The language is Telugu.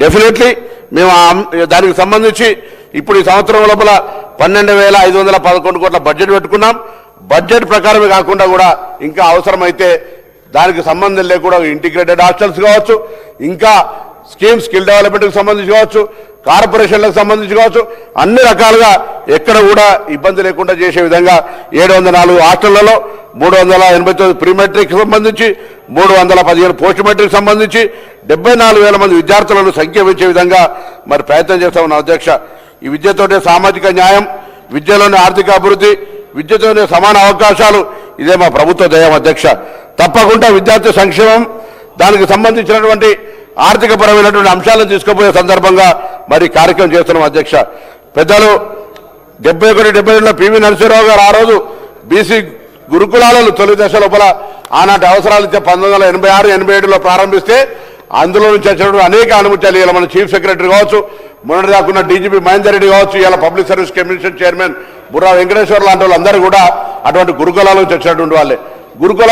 డెఫినెట్లీ మేము దానికి సంబంధించి ఇప్పుడు ఈ సంవత్సరం లోపల 12,511 కోట్ల బడ్జెట్ పెట్టుకున్నాం. బడ్జెట్ ప్రకారమే కాకుండా కూడా ఇంకా అవసరమైతే దానికి సంబంధం లేకుండా ఇంటిగ్రేటెడ్ హాస్టల్స్ కావచ్చు, ఇంకా స్కిల్ డెవలప్మెంట్కి సంబంధించి కావచ్చు, కార్పొరేషన్లకు సంబంధించి కావచ్చు, అన్ని రకాలుగా ఎక్కడ కూడా ఇబ్బంది లేకుండా చేసే విధంగా 704 హాస్టళ్లలో 389 ప్రీ మెట్రిక్ సంబంధించి 315 పోస్ట్ మెట్రిక్ సంబంధించి 74,000 మంది విద్యార్థులను సంఖ్య పెంచే విధంగా మరి ప్రయత్నం చేస్తా ఉన్నాం అధ్యక్ష. ఈ విద్యతోనే సామాజిక న్యాయం, విద్యలోని ఆర్థిక అభివృద్ధి, విద్యతోనే సమాన అవకాశాలు, ఇదే మా ప్రభుత్వ ధ్యేయం అధ్యక్ష. తప్పకుండా విద్యార్థి సంక్షేమం, దానికి సంబంధించినటువంటి ఆర్థికపరమైనటువంటి అంశాలను తీసుకుపోయే సందర్భంగా మరి కార్యక్రమం చేస్తున్నాం అధ్యక్ష. పెద్దలు 71-72లో పివి నరసింహరావు గారు ఆ రోజు బీసీ గురుకులాలను తొలి దశ లోపల ఆనాటి అవసరాలు ఇచ్చే 1986-87లో ప్రారంభిస్తే అందులో నుంచి వచ్చినటువంటి అనేక అనుమతులు ఇలా మన చీఫ్ సెక్రటరీ కావచ్చు, మొన్నటిదాకున్న డీజీపీ మహేందర్ రెడ్డి కావచ్చు, ఇలా public service commission chairman Burra Venkateshwara లాంటి వాళ్ళందరూ కూడా అటువంటి గురుకులాల నుంచి వచ్చినటువంటి వాళ్ళే. గురుకుల